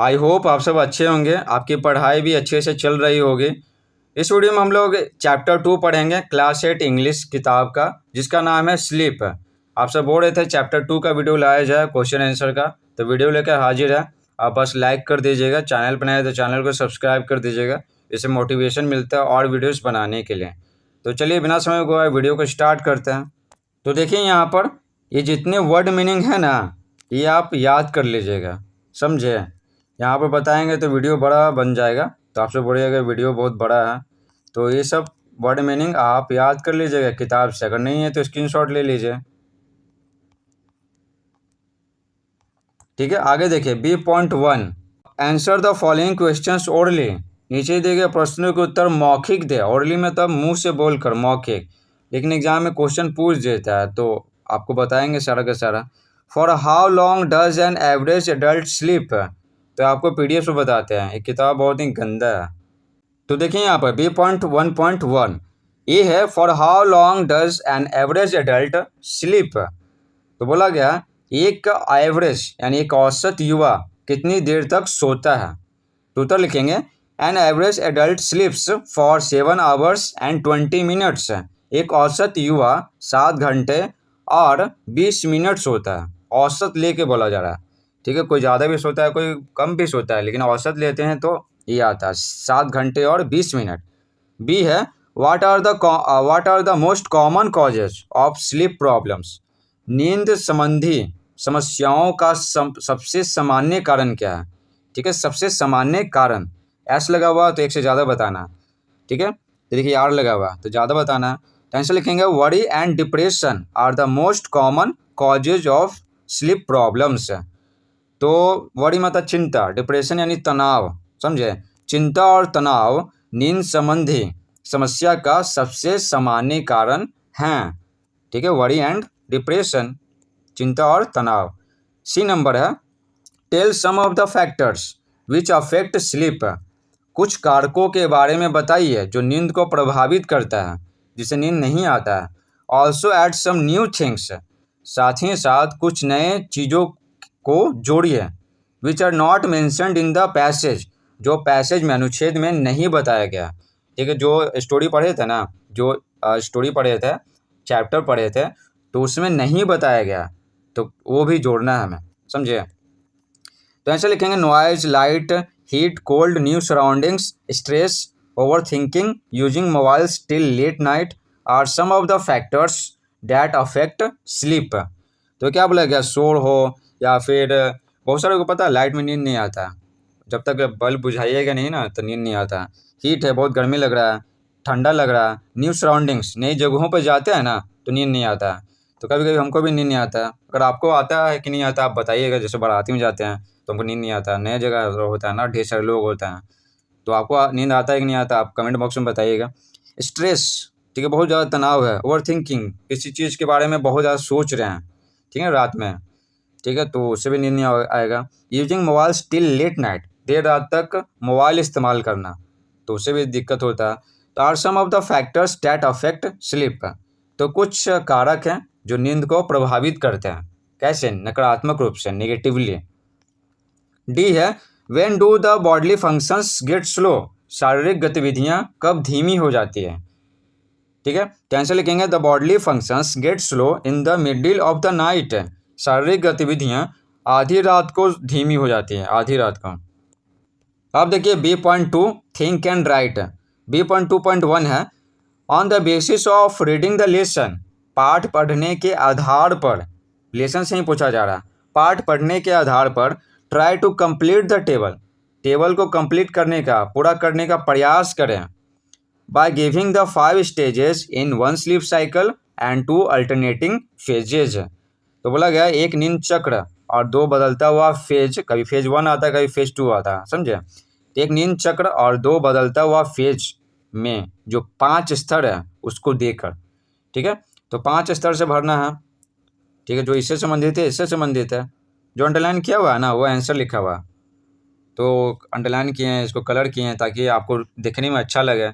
I hope आप सब अच्छे होंगे, आपकी पढ़ाई भी अच्छे से चल रही होगी। इस वीडियो में हम लोग चैप्टर 2 पढ़ेंगे, क्लास 8 इंग्लिश किताब का, जिसका नाम है स्लीप। आप सब बोल रहे थे चैप्टर 2 का वीडियो लाया जाए क्वेश्चन आंसर का, तो वीडियो लेकर हाजिर है। आप बस लाइक कर दीजिएगा, चैनल पर नए तो चैनल को सब्सक्राइब कर दीजिएगा, इससे मोटिवेशन मिलता है और वीडियोज़ बनाने के लिए। तो चलिए बिना समय गवाए वीडियो को स्टार्ट करते हैं। तो देखिए यहाँ पर ये जितने वर्ड मीनिंग है ना, ये आप याद कर लीजिएगा, समझे। यहाँ पर बताएंगे तो वीडियो बड़ा बन जाएगा, तो आपसे बोलिएगा वीडियो बहुत बड़ा है। तो ये सब वर्ड मीनिंग आप याद कर लीजिएगा किताब से, अगर नहीं है तो स्क्रीनशॉट ले लीजिए। ठीक है, आगे देखिए B.1 answer the following questions orally. नीचे दिए गए प्रश्नों के उत्तर मौखिक दे। ओरली मतलब मुंह से बोलकर, मौखिक। लेकिन एग्जाम में क्वेश्चन पूछ देता है तो आपको बताएंगे सारा का सारा। For how long does an average adult sleep, तो आपको PDF पे बताते हैं। ये किताब बहुत ही गंदा है। तो देखिए यहाँ पर B.1.1 ये है for how long does an average adult sleep. तो बोला गया एक एवरेज यानी एक औसत युवा कितनी देर तक सोता है। तो उत्तर लिखेंगे an average adult स्लीप्स for 7 hours and 20 minutes. एक औसत युवा 7 घंटे और 20 मिनट सोता है। औसत लेके बोला जा रहा है, ठीक है। कोई ज़्यादा भी सोता है, कोई कम भी सोता है, लेकिन औसत लेते हैं तो ये आता है 7 घंटे और 20 मिनट। बी है what are the most common causes of sleep problems. नींद संबंधी समस्याओं का सबसे सामान्य कारण क्या है। ठीक है, सबसे सामान्य कारण। एस लगा हुआ तो एक से ज़्यादा बताना, ठीक है। तो देखिए आर लगा हुआ तो ज़्यादा बताना। तो आंसर लिखेंगे worry and depression are the most common causes of sleep problems. तो वरी मतलब चिंता, डिप्रेशन यानी तनाव, समझे। चिंता और तनाव नींद संबंधी समस्या का सबसे सामान्य कारण हैं। ठीक है, वरी एंड डिप्रेशन, चिंता और तनाव। सी नंबर है tell some of the factors which affect sleep. कुछ कारकों के बारे में बताइए जो नींद को प्रभावित करता है, जिसे नींद नहीं आता है। Also add some new things, साथ ही साथ कुछ नए चीज़ों को जोड़िए। Which are not mentioned in the passage, जो पैसेज में, अनुच्छेद में नहीं बताया गया। ठीक है, जो स्टोरी पढ़े थे ना, जो स्टोरी पढ़े थे, चैप्टर पढ़े थे, तो उसमें नहीं बताया गया, तो वो भी जोड़ना है हमें, समझिए। तो ऐसे लिखेंगे noise, light, heat, cold, new surroundings, stress, over thinking, using mobiles till late night are some of the factors that affect sleep. तो क्या बोला गया, शोर हो या फिर बहुत सारे को पता है लाइट में नींद नहीं आता, जब तक बल्ब बुझाइएगा नहीं ना तो नींद नहीं आता। हीट है, बहुत गर्मी लग रहा है, ठंडा लग रहा है। न्यू सराउंडिंग्स, नई जगहों पर जाते हैं ना तो नींद नहीं आता। तो कभी कभी हमको भी नींद नहीं आता। अगर आपको आता है कि नहीं आता आप बताइएगा। जैसे बाराती में जाते हैं तो हमको नींद नहीं आता, नए जगह होता है ना, ढेर सारे लोग होते हैं, तो आपको नींद आता है कि नहीं आता, आप कमेंट बॉक्स में बताइएगा। स्ट्रेस, ठीक है, बहुत ज़्यादा तनाव है। ओवर थिंकिंग, किसी चीज़ के बारे में बहुत ज़्यादा सोच रहे हैं, ठीक है, रात में, ठीक है, तो उससे भी नींद नहीं आएगा। Using mobile till late night, देर रात तक मोबाइल इस्तेमाल करना, तो उससे भी दिक्कत होता है। तो are some of the factors that affect sleep, तो कुछ कारक हैं जो नींद को प्रभावित करते हैं। कैसे, नकारात्मक रूप से, नेगेटिवली। डी है when do the bodily functions get slow, शारीरिक गतिविधियां कब धीमी हो जाती है। ठीक है, तो आंसर लिखेंगे the bodily functions get slow in the middle of the night. शारीरिक गतिविधियां आधी रात को धीमी हो जाती हैं, आधी रात को। अब देखिए B.2 think and right. B.2.1 है on the basis of reading the lesson, पाठ पढ़ने के आधार पर, लेसन से ही पूछा जा रहा है, पाठ पढ़ने के आधार पर try to complete the table, table को कंप्लीट करने का, पूरा करने का प्रयास करें। By giving the 5 stages in 1 sleep cycle and 2 alternating phases. तो बोला गया एक नींद चक्र और 2 बदलता हुआ फेज, कभी फेज 1 आता है, कभी फेज 2 आता है, समझे। एक नींद चक्र और 2 बदलता हुआ फेज में जो 5 स्तर है उसको देकर, ठीक है, तो 5 स्तर से भरना है, ठीक है। जो इससे संबंधित है, इससे संबंधित है। जो अंडरलाइन किया हुआ है ना वो आंसर लिखा हुआ, तो अंडरलाइन किए हैं, इसको कलर किए हैं ताकि आपको दिखने में अच्छा लगे।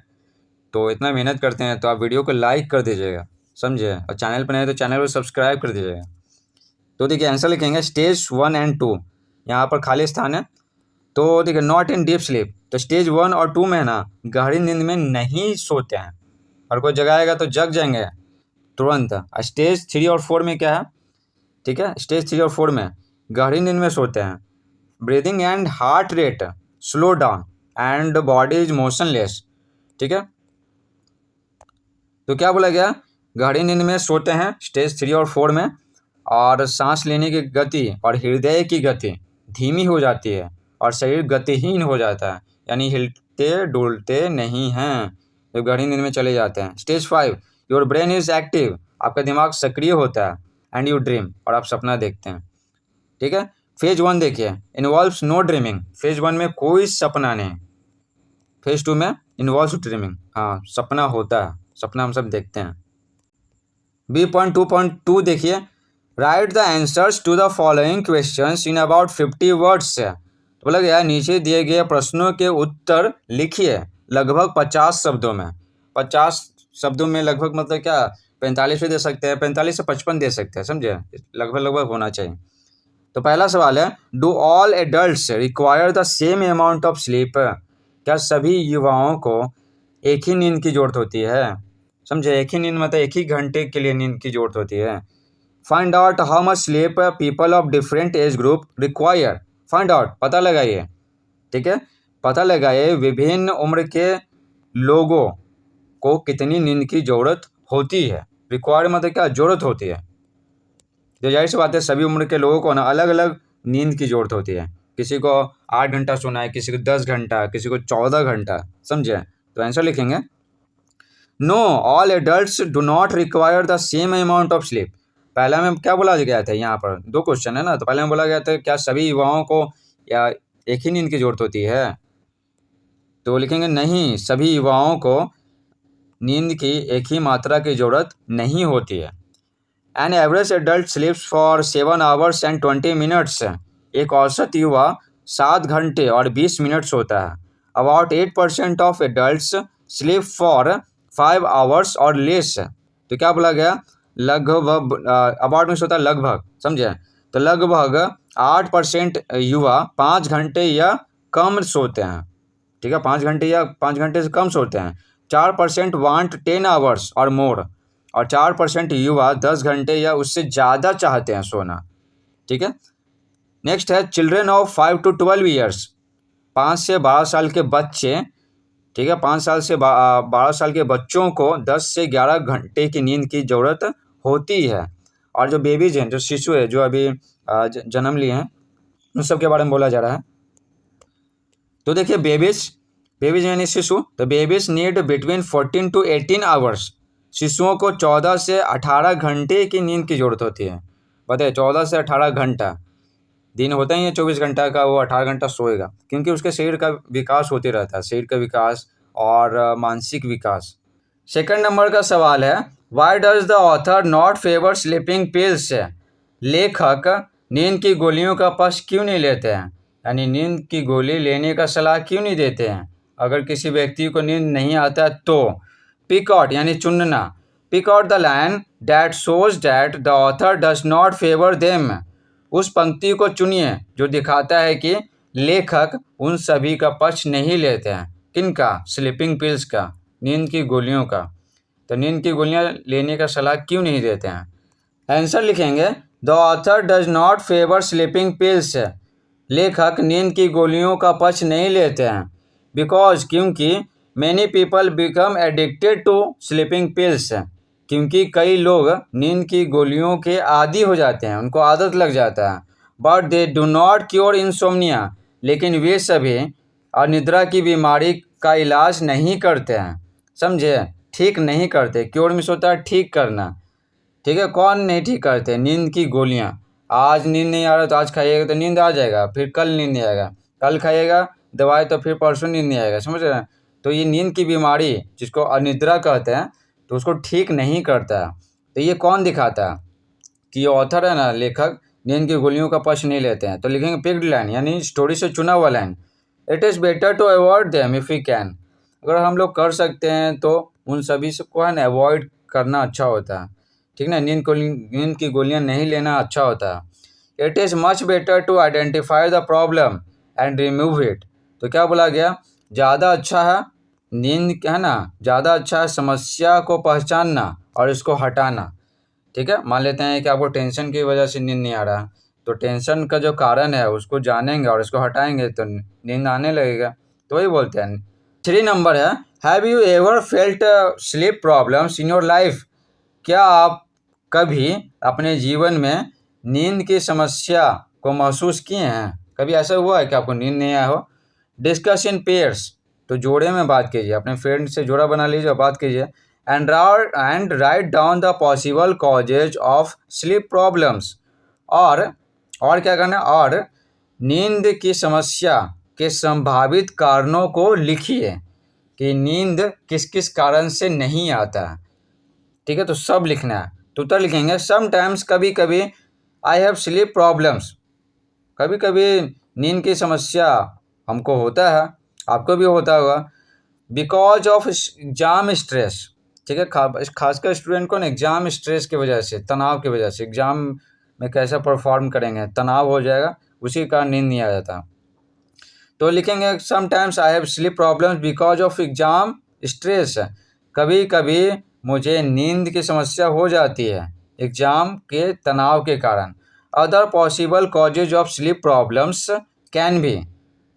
तो इतना मेहनत करते हैं तो आप वीडियो को लाइक कर दीजिएगा, समझे, और चैनल पर नहीं तो चैनल को सब्सक्राइब कर दीजिएगा। तो देखिए आंसर लिखेंगे स्टेज 1 एंड 2, यहाँ पर खाली स्थान है। तो देखिए नॉट इन डीप स्लीप, तो स्टेज 1 और 2 में ना गहरी नींद में नहीं सोते हैं, और कोई जगाएगा तो जग जाएंगे तुरंत। स्टेज 3 और 4 में क्या है, ठीक है, स्टेज 3 और 4 में गहरी नींद में सोते हैं, breathing and heart rate slow down and body is motionless, ठीक है। तो क्या बोला गया, गहरी नींद में सोते हैं स्टेज 3 और 4 में, और सांस लेने की गति और हृदय की गति धीमी हो जाती है और शरीर गतिहीन हो जाता है, यानी हिलते डुलते नहीं हैं, जब गहरी नींद में चले जाते हैं। Stage 5 your brain is active, आपका दिमाग सक्रिय होता है, एंड यू ड्रीम, और आप सपना देखते हैं, ठीक है। फेज 1 देखिए, इन्वॉल्व्स नो ड्रीमिंग, फेज 1 में कोई सपना नहीं, फेज 2 में इन्वॉल्व्स ड्रीमिंग, हाँ सपना होता है, सपना हम सब देखते हैं। B.2.2 देखिए, write the answers to the following questions in about 50 words से, तो बोला गया नीचे दिए गए प्रश्नों के उत्तर लिखिए लगभग 50 शब्दों में। 50 शब्दों में लगभग मतलब क्या, 45 भी दे सकते हैं, 45 से 55 दे सकते हैं, समझे, लगभग लगभग होना चाहिए। तो पहला सवाल है, do all adults require the same amount of sleep, क्या सभी युवाओं को एक ही नींद की जरूरत होती है, समझे, एक ही नींद मतलब एक ही घंटे के लिए नींद की जरूरत होती है। Find out how much sleep people of different age group require, find out पता लगाइए, ठीक है, पता लगाइए विभिन्न उम्र के लोगों को कितनी नींद की जरूरत होती है। रिक्वायर मतलब क्या, जरूरत होती है, जो जाहिर सी बात है सभी उम्र के लोगों को ना अलग अलग नींद की जरूरत होती है, किसी को 8 घंटा सोना है, किसी को 10 घंटा, किसी को 14 घंटा, समझे। तो आंसर लिखेंगे, know all adults do not require the same amount of sleep. पहला में क्या बोला गया था, यहाँ पर 2 क्वेश्चन है ना, तो पहले में बोला गया था क्या सभी युवाओं को या एक ही नींद की जरूरत होती है, तो लिखेंगे नहीं, सभी युवाओं को नींद की एक ही मात्रा की जरूरत नहीं होती है। An average adult स्लीप्स for 7 hours and 20 minutes, एक औसत युवा 7 घंटे और 20 मिनट सोता है। About 8% of adults sleep for 5 hours और लेस, तो क्या बोला गया, लगभग, अबाउट में सोता है लगभग, समझे, तो लगभग 8% युवा 5 घंटे या कम सोते हैं, ठीक है, 5 घंटे या 5 घंटे से कम सोते हैं। 4% वांट 10 आवर्स और मोर, और 4% युवा 10 घंटे या उससे ज़्यादा चाहते हैं सोना, ठीक है। नेक्स्ट है चिल्ड्रेन ऑफ 5 to 12 ईयर्स, 5 से 12 साल के बच्चे, ठीक है, 5 साल से 12 साल के बच्चों को 10 से 11 घंटे की नींद की ज़रूरत होती है। और जो बेबीज हैं, जो शिशु है, जो अभी जन्म लिए हैं, उन सब के बारे में बोला जा रहा है। तो देखिए बेबीज यानी शिशु, तो babies need between 14 to 18 hours, शिशुओं को 14 से 18 घंटे की नींद की जरूरत होती है। बताइए 14 से 18 घंटा, दिन होता ही है 24 घंटा का, वो 18 घंटा सोएगा, क्योंकि उसके शरीर का विकास होते रहता है, शरीर का विकास और मानसिक विकास। सेकंड नंबर का सवाल है, why does the author not favour sleeping pills, लेखक नींद की गोलियों का पक्ष क्यों नहीं लेते हैं, यानी नींद की गोली लेने का सलाह क्यों नहीं देते हैं अगर किसी व्यक्ति को नींद नहीं आता तो। पिक आउट यानी चुनना, pick out the line that shows that the author does not favour them, उस पंक्ति को चुनिए जो दिखाता है कि लेखक उन सभी का पक्ष नहीं लेते हैं, किनका, स्लीपिंग पिल्स का, नींद की गोलियों का, तो नींद की गोलियां लेने का सलाह क्यों नहीं देते हैं। आंसर लिखेंगे, the author does not favour sleeping pills, लेखक नींद की गोलियों का पक्ष नहीं लेते हैं, बिकॉज क्योंकि many people become addicted to sleeping pills, क्योंकि कई लोग नींद की गोलियों के आदी हो जाते हैं, उनको आदत लग जाता है। But they do not cure insomnia, लेकिन वे सभी अनिद्रा की बीमारी का इलाज नहीं करते हैं, समझे, ठीक नहीं करते। क्योर मीन्स होता है ठीक करना, ठीक है, कौन नहीं ठीक करते, नींद की गोलियां, आज नींद नहीं आ रहा तो आज खाइएगा तो नींद आ जाएगा, फिर कल नींद नहीं आएगा, कल खाइएगा दवाई तो फिर परसों नींद नहीं आएगा, समझ रहे हैं। तो ये नींद की बीमारी जिसको अनिद्रा कहते हैं, तो उसको ठीक नहीं करता है। तो ये कौन दिखाता है कि ये ऑथर है ना, लेखक नींद की गोलियों का पक्ष नहीं लेते हैं। तो लिखेंगे पिक्ड लाइन यानी स्टोरी से चुना हुआ line, it is better to avoid them if you can, अगर हम लोग कर सकते हैं तो उन सभी से को है ना अवॉइड करना अच्छा होता है, ठीक ना, नींद की गोलियां नहीं लेना अच्छा होता है। It is much better to identify the problem and remove it. तो क्या बोला गया, ज़्यादा अच्छा है नींद, है ना, ज़्यादा अच्छा है समस्या को पहचानना और इसको हटाना। ठीक है, मान लेते हैं कि आपको टेंशन की वजह से नींद नहीं आ रहा, तो टेंशन का जो कारण है उसको जानेंगे और इसको हटाएंगे तो नींद आने लगेगा। तो वही बोलते हैं। 3 नंबर है, have you ever felt sleep problems in your life? क्या आप कभी अपने जीवन में नींद की समस्या को महसूस किए हैं? कभी ऐसा हुआ है कि आपको नींद नहीं आया हो? डिस्कस इन पेयर्स, तो जोड़े में बात कीजिए, अपने फ्रेंड से जोड़ा बना लीजिए और बात कीजिए। And write down the possible causes of sleep problems, और क्या करना है, और नींद की समस्या के संभावित कारणों को लिखिए कि नींद किस किस कारण से नहीं आता है। ठीक है, तो सब लिखना है। तो उत्तर लिखेंगे, समटाइम्स, कभी कभी, आई हैव स्लीप प्रॉब्लम्स, कभी कभी नींद की समस्या हमको होता है, आपको भी होता होगा। बिकॉज ऑफ एग्जाम स्ट्रेस, ठीक है, खासकर स्टूडेंट को ना एग्जाम स्ट्रेस की वजह से, तनाव की वजह से, एग्जाम में कैसा परफॉर्म करेंगे, तनाव हो जाएगा, उसी का नींद नहीं आ जाता। तो लिखेंगे, sometimes I have sleep problems because of exam stress, कभी कभी मुझे नींद की समस्या हो जाती है एग्जाम के तनाव के कारण। Other possible causes of sleep problems can be,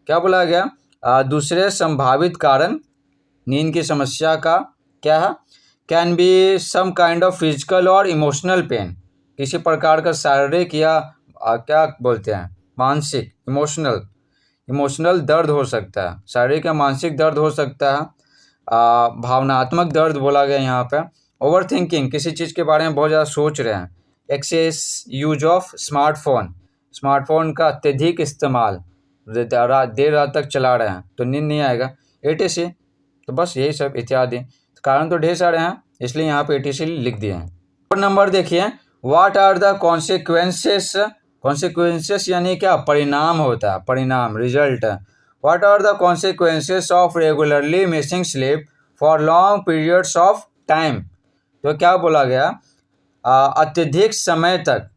क्या बोला गया, दूसरे संभावित कारण नींद की समस्या का क्या है, can be some kind of physical और इमोशनल पेन, किसी प्रकार का शारीरिक या क्या बोलते हैं, मानसिक, इमोशनल दर्द हो सकता है, शारीरिक या मानसिक दर्द हो सकता है। भावनात्मक दर्द बोला गया यहाँ पे। ओवर थिंकिंग, किसी चीज़ के बारे में बहुत ज़्यादा सोच रहे हैं। एक्सेस यूज ऑफ स्मार्टफोन का अत्यधिक इस्तेमाल, देर रात तक चला रहे हैं तो नींद नहीं आएगा। एटीसी, तो बस यही सब इत्यादि कारण तो ढेर सारे हैं, इसलिए यहाँ पे एटीसी लिख दिए हैं। और नंबर देखिए, व्हाट आर द कॉन्सिक्वेंसेस यानी क्या, परिणाम होता है, परिणाम, result. What are the consequences of regularly missing sleep for long periods of time? तो क्या बोला गया, अत्यधिक समय तक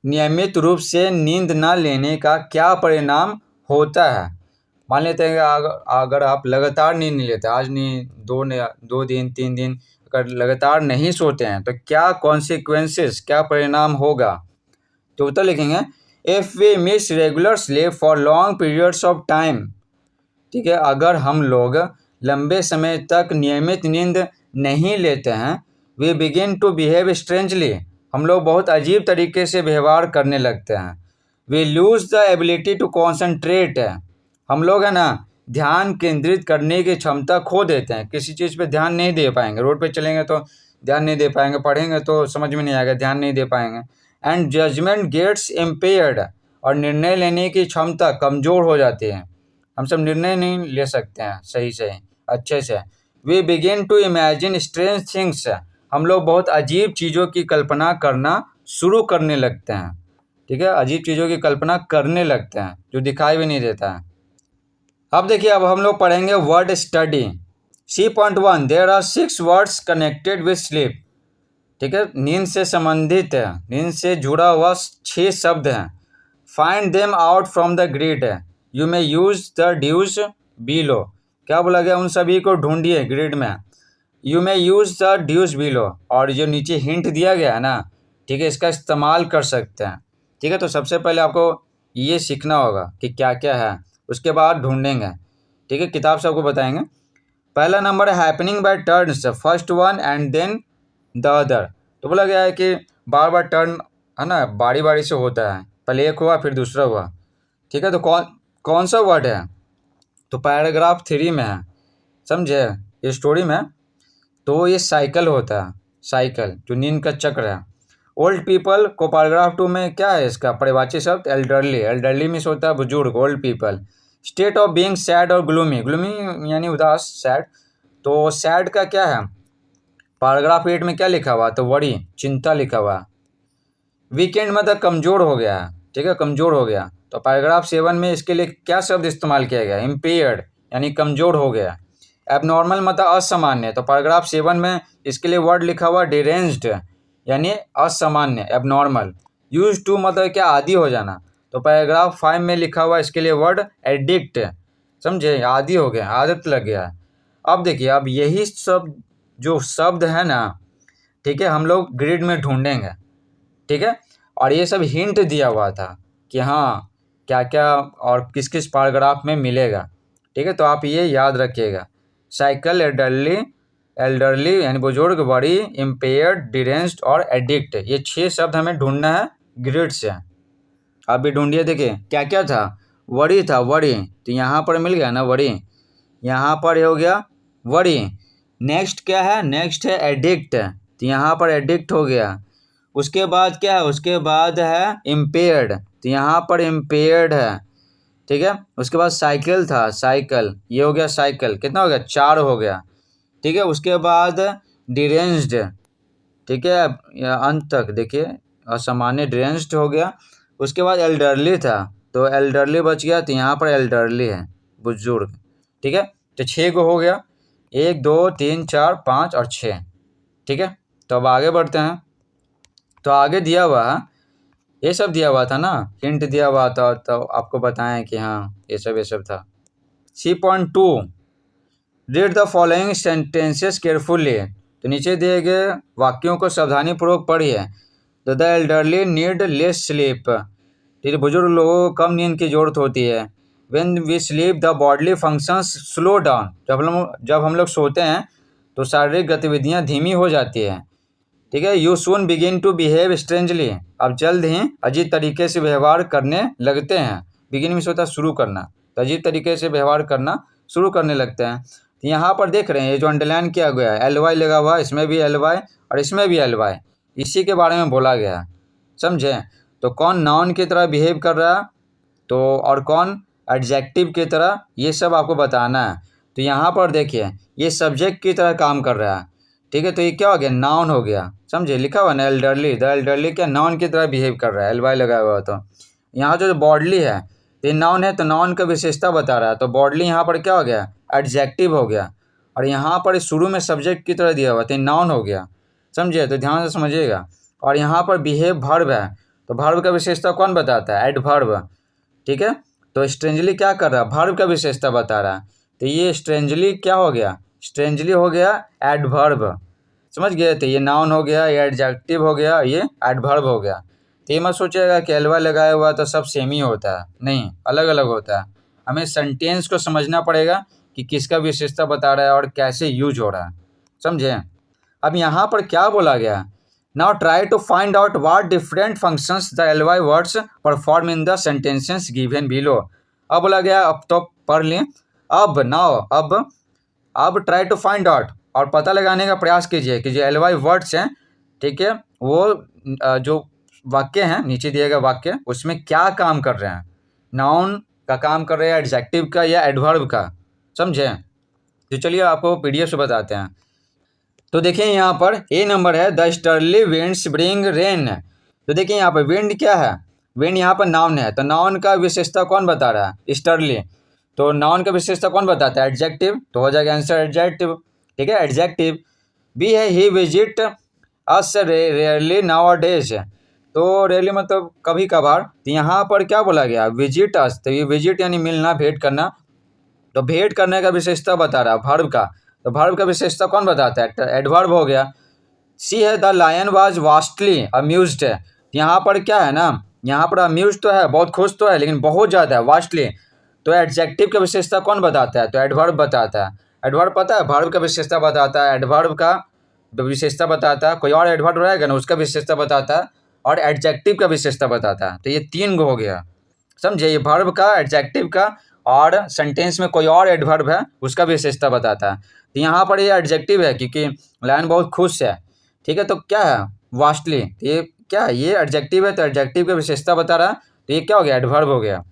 नियमित रूप से नींद न लेने का क्या परिणाम होता है। मान लेते हैं कि अगर आप लगातार नींद नहीं लेते, आज नहीं, 2 दिन 3 दिन अगर लगातार नहीं सोते हैं तो क्या कॉन्सिक्वेंसेस, क्या परिणाम होगा। तो उत्तर लिखेंगे, if we miss regular sleep for long periods of time, ठीक है, अगर हम लोग लंबे समय तक नियमित नींद नहीं लेते हैं, we begin to behave strangely, हम लोग बहुत अजीब तरीके से व्यवहार करने लगते हैं। We lose the ability to concentrate, हम लोग है ना ध्यान केंद्रित करने की क्षमता खो देते हैं, किसी चीज़ पे ध्यान नहीं दे पाएंगे, रोड पे चलेंगे तो ध्यान नहीं दे पाएंगे, पढ़ेंगे तो समझ में नहीं आएगा, ध्यान नहीं दे पाएंगे। एंड जजमेंट गेट्स इम्पेयर्ड, और निर्णय लेने की क्षमता कमज़ोर हो जाती है, हम सब निर्णय नहीं ले सकते हैं सही से, अच्छे से। We begin to imagine strange things, हम लोग बहुत अजीब चीज़ों की कल्पना करना शुरू करने लगते हैं, ठीक है, अजीब चीज़ों की कल्पना करने लगते हैं जो दिखाई भी नहीं देता है। अब देखिए, अब हम लोग पढ़ेंगे word study. C.1, there are 6 words connected with sleep, ठीक है, नींद से संबंधित है, नींद से जुड़ा हुआ 6 शब्द हैं। Find them out from the grid, you may use the dues below, क्या बोला गया, उन सभी को ढूंढिए ग्रिड में। You may use the dues below, और जो नीचे हिंट दिया गया है ना, ठीक है, इसका इस्तेमाल कर सकते हैं। ठीक है, तो सबसे पहले आपको ये सीखना होगा कि क्या क्या है, उसके बाद ढूंढेंगे, ठीक है, किताब से आपको बताएंगे। पहला नंबर है happening by turns, first one and then the other. तो बोला गया है कि बार बार टर्न, है ना, बारी बारी से होता है, पहले एक हुआ फिर दूसरा हुआ। ठीक है, तो कौन सा वर्ड है, तो पैराग्राफ 3 में है, समझे, ये स्टोरी में। तो ये साइकिल होता है, साइकिल जो नींद का चक्र है। ओल्ड पीपल को पैराग्राफ 2 में क्या है, इसका परिवाची शब्द एल्डरली में होता है बुजुर्ग, old people. State of being sad और ग्लूमी यानी उदास, सैड। तो सैड का क्या है, पैराग्राफ 8 में क्या लिखा हुआ, तो वरी, चिंता लिखा हुआ। वीकेंड मतलब कमज़ोर हो गया, ठीक है, कमज़ोर हो गया। तो पैराग्राफ 7 में इसके लिए क्या शब्द इस्तेमाल किया गया, इम्पेयर्ड यानी कमज़ोर हो गया। एबनॉर्मल मतलब असामान्य, तो पैराग्राफ 7 में इसके लिए वर्ड लिखा हुआ डिरेंज्ड यानी असामान्य, एबनॉर्मल। यूज टू मतलब क्या, आदी हो जाना, तो पैराग्राफ 5 में लिखा हुआ इसके लिए वर्ड एडिक्ट, समझे, आदी हो गया, आदत लग गया। अब देखिए, अब यही सब जो शब्द है ना, ठीक है, हम लोग ग्रिड में ढूंढेंगे, ठीक है। और ये सब हिंट दिया हुआ था कि हाँ क्या क्या और किस किस पैराग्राफ में मिलेगा, ठीक है। तो आप ये याद रखिएगा, साइकिल, एल्डरली यानी बुजुर्ग, वरी, इम्पेयर्ड, डिरेंस्ड और एडिक्ट, ये 6 शब्द हमें ढूंढना है ग्रिड से। आप भी ढूंढिए, देखिए क्या क्या था। वरी था, वरी, तो यहाँ पर मिल गया ना वरी, यहाँ पर हो गया वरी। नेक्स्ट क्या है, नेक्स्ट है एडिक्ट, तो यहाँ पर एडिक्ट हो गया। उसके बाद क्या है, उसके बाद है इम्पेयर्ड, तो यहाँ पर इम्पेयर्ड है, ठीक है। उसके बाद साइकिल था, साइकिल, ये हो गया साइकिल, कितना हो गया, 4 हो गया, ठीक है। उसके बाद डिरेंज्ड, ठीक है, अंत तक देखिए, असामान्य, डिरेंज्ड हो गया। उसके बाद एल्डरली था, तो एल्डरली बच गया, तो यहाँ पर एल्डरली है, बुजुर्ग, ठीक है। तो 6 को हो गया, 1 2 3 4 5 और 6, ठीक है। तो अब आगे बढ़ते हैं। तो आगे दिया हुआ है, ये सब दिया हुआ था ना, हिंट दिया हुआ था, तो आपको बताएं कि हाँ ये सब था। C.2 read the following sentences carefully, तो नीचे दिए गए वाक्यों को सावधानीपूर्वक पढ़िए। The elderly need less sleep, ठीक है, बुजुर्ग लोगों को कम नींद की जरूरत होती है। When we sleep the bodily functions slow down, जब हम लोग सोते हैं तो शारीरिक गतिविधियां धीमी हो जाती है, ठीक है। You soon begin to behave strangely, अब जल्द ही अजीब तरीके से व्यवहार करने लगते हैं। बिगिन में होता है शुरू करना, तो अजीब तरीके से व्यवहार करना शुरू करने लगते हैं। तो यहाँ पर देख रहे हैं, ये जो अंडरलाइन किया गया है, LY लगा हुआ है, इसमें भी LY और इसमें भी LY, इसी के बारे में बोला गया है, समझे। तो कौन नाउन की तरह बिहेव कर रहा है, तो और कौन एडजेक्टिव की तरह, ये सब आपको बताना है। तो यहाँ पर देखिए, ये सब्जेक्ट की तरह काम कर रहा है, ठीक है। तो ये क्या हो गया, नाउन हो गया, समझे, लिखा हुआ ना एल्डरली, द एल्डरली क्या नाउन की तरह बिहेव कर रहा है, LY लगाया हुआ। तो यहाँ जो बॉडली है, तो ये नाउन है, तो नाउन का विशेषता बता रहा है, तो बॉडली यहाँ पर क्या हो गया, एडजेक्टिव हो गया। और यहाँ पर शुरू में सब्जेक्ट की तरह दिया हुआ, तो नाउन हो गया, समझिए, तो ध्यान से समझिएगा। और यहाँ पर बिहेव वर्ब है, तो वर्ब का विशेषता कौन बताता है, एडवर्ब, ठीक है। तो स्ट्रेंजली क्या कर रहा है, वर्ब का विशेषता बता रहा है, तो ये स्ट्रेंजली क्या हो गया, स्ट्रेंजली हो गया एडवर्ब, समझ गए। तो ये नाउन हो गया, ये एडजेक्टिव हो गया, ये एडवर्ब हो गया। तो ये मत सोचिएगा कि LY लगाया हुआ तो सब सेम ही होता है, नहीं, अलग अलग होता है। हमें सेंटेंस को समझना पड़ेगा कि किसका विशेषता बता रहा है और कैसे यूज हो रहा है, समझे। अब यहाँ पर क्या बोला गया, now try to find out what different functions the LY words perform in the sentences given below. अब बोला गया, अब तो पढ़ लें, अब नाउ अब ट्राई टू फाइंड आउट, और पता लगाने का प्रयास कीजिए कि जो LY वर्ड्स हैं, ठीक है, वो जो वाक्य हैं, नीचे दिए गए वाक्य, उसमें क्या काम कर रहे हैं, नाउन का काम कर रहे हैं, एडजेक्टिव का या एडवर्ब का, समझे। तो चलिए आपको PDF से बताते हैं। तो देखिए यहाँ पर A नंबर है, द स्टर्ली विंड्स ब्रिंग रेन। तो देखिए यहाँ पर विंड क्या है, विंड यहाँ पर नाउन है, तो नाउन का विशेषता कौन बता रहा है, स्टर्ली, तो नाउन का विशेषता कौन बताता है, एडजेक्टिव, तो हो जाएगा आंसर एडजेक्टिव, ठीक है, एडजेक्टिव। बी है, he visit us rarely nowadays, तो रेयरली मतलब कभी कभार, तो यहाँ पर क्या बोला गया, विजिट अस, तो ये विजिट यानी मिलना, भेंट करना, तो भेंट करने का विशेषता बता रहा है वर्ब का, तो वर्ब का विशेषता कौन बताता है, एडवर्ब हो गया। सी है, the lion was vastly amused, यहाँ पर क्या है ना, यहाँ पर अम्यूज तो है, बहुत खुश तो है, लेकिन बहुत ज़्यादा है, वास्टली, तो एडजेक्टिव का विशेषता कौन बताता है, तो एडवर्ब बताता है। एडवर्ब पता है, वर्ब का विशेषता बताता है, एडवर्ब का विशेषता बताता है, कोई और एडवर्ब रहेगा ना उसका विशेषता बताता है, और एडजेक्टिव का विशेषता बताता है। तो ये 3 गो हो गया, समझे, ये वर्ब का, एडजेक्टिव का, और सेंटेंस में कोई और एडवर्ब है उसका विशेषता बताता है। तो यहाँ पर ये एडजेक्टिव है, क्योंकि लायन बहुत खुश है, ठीक है। तो क्या है, वास्टली, ये क्या है, ये एडजेक्टिव है, तो एडजेक्टिव का विशेषता बता रहा है, तो ये क्या हो गया, एडवर्ब हो गया।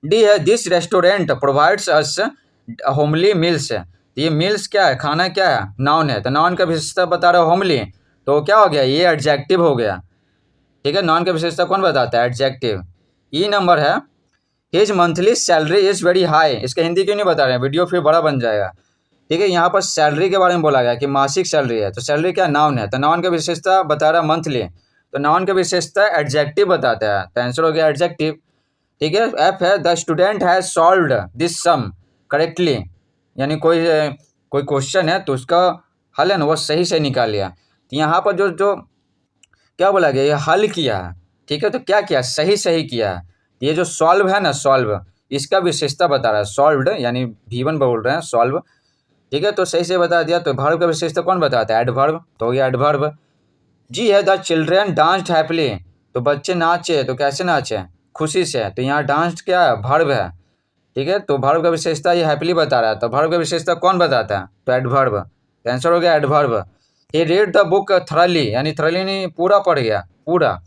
डी है, this restaurant provides us homely mills, तो ये मिल्स क्या है, खाना क्या है, नाउन है, तो नाउन का विशेषता बता रहा है होमली, तो क्या हो गया, ये एडजेक्टिव हो गया, ठीक है। नाउन का विशेषता कौन बताता है, एडजेक्टिव। ई नंबर है, his monthly salary is very high, इसका हिंदी क्यों नहीं बता रहे हैं, वीडियो फिर बड़ा बन जाएगा, ठीक है। यहाँ पर सैलरी के बारे में बोला गया कि मासिक सैलरी है, तो सैलरी क्या नाउन है, तो नाउन का विशेषता बता रहा है मंथली, तो नाउन की विशेषता एडजेक्टिव बताता है, तो आंसर हो गया एडजेक्टिव। ठीक है, एफ है the student has solved this sum correctly, यानी कोई क्वेश्चन है तो उसका हल है ना वो सही से निकाल लिया। तो यहाँ पर जो जो क्या बोला गया, ये हल किया है। ठीक है, तो क्या किया, सही किया है। ये जो सॉल्व है ना, सॉल्व इसका विशेषता बता रहा है, सॉल्व्ड यानी V1 बोल रहे हैं सॉल्व। ठीक है, तो सही से बता दिया। तो वर्ब का विशेषता कौन बताता है, एडवर्ब, तो हो गया एडवर्ब। जी है द चिल्ड्रेन डांस्ड हैप्पीली, तो बच्चे नाचे, तो कैसे नाचे, खुशी से, तो यहाँ डांस्ड क्या है, वर्ब है। ठीक है, तो वर्ब का विशेषता ये हैप्पीली बता रहा है, तो वर्ब का विशेषता कौन बताता है, तो एडवर्ब। तो आंसर हो गया adverb. He read the book thoroughly, यानी थरली नहीं पूरा पढ़ गया, पूरा,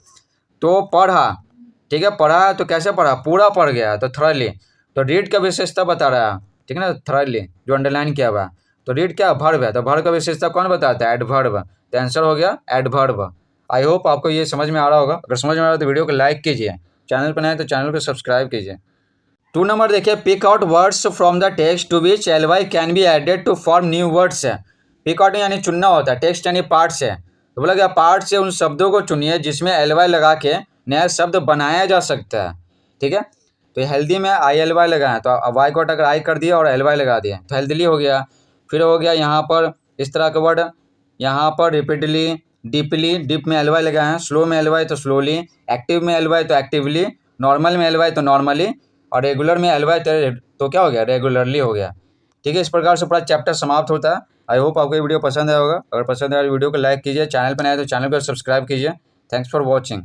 तो पढ़ा। ठीक है, पढ़ा तो कैसे पढ़ा, पूरा पढ़ गया, तो थरली। तो रीड का विशेषता बता रहा है, ठीक है ना, थरली जो अंडरलाइन किया हुआ है। तो रीड क्या वर्ब है, तो वर्ब का विशेषता कौन बताता है, एडवर्ब। तो आंसर हो गया एडवर्ब। आई होप आपको ये समझ में आ रहा होगा। अगर समझ में आ रहा है तो वीडियो को लाइक कीजिए, चैनल पर नए हैं तो चैनल को सब्सक्राइब कीजिए। 2 नंबर देखिए, pick out words from the text to which ly can be added to form new words है। पिक आउट यानी चुनना होता है, टेक्स्ट यानी पार्ट से, तो बोला गया पार्ट से उन शब्दों को चुनिए जिसमें ly लगा के नया शब्द बनाया जा सकता है। ठीक है, तो हेल्दी में ILY लगाएं, तो वाई को अगर आई कर दिया और LY लगा दिया तो हेल्दली हो गया। फिर हो गया यहाँ पर इस तरह का वर्ड, यहाँ पर रिपीटली, डीपली, डीप में LY लगाए हैं, स्लो में LY तो स्लोली, एक्टिव में LY तो एक्टिवली, नॉर्मल में LY तो नॉर्मली, और रेगुलर में LY तो क्या हो गया, रेगुलरली हो गया। ठीक है, इस प्रकार से पूरा चैप्टर समाप्त होता है। आई होप आपको ये वीडियो पसंद आया होगा। अगर पसंद आया तो वीडियो को लाइक कीजिए, चैनल पर नए तो चैनल को सब्सक्राइब कीजिए। Thanks for watching.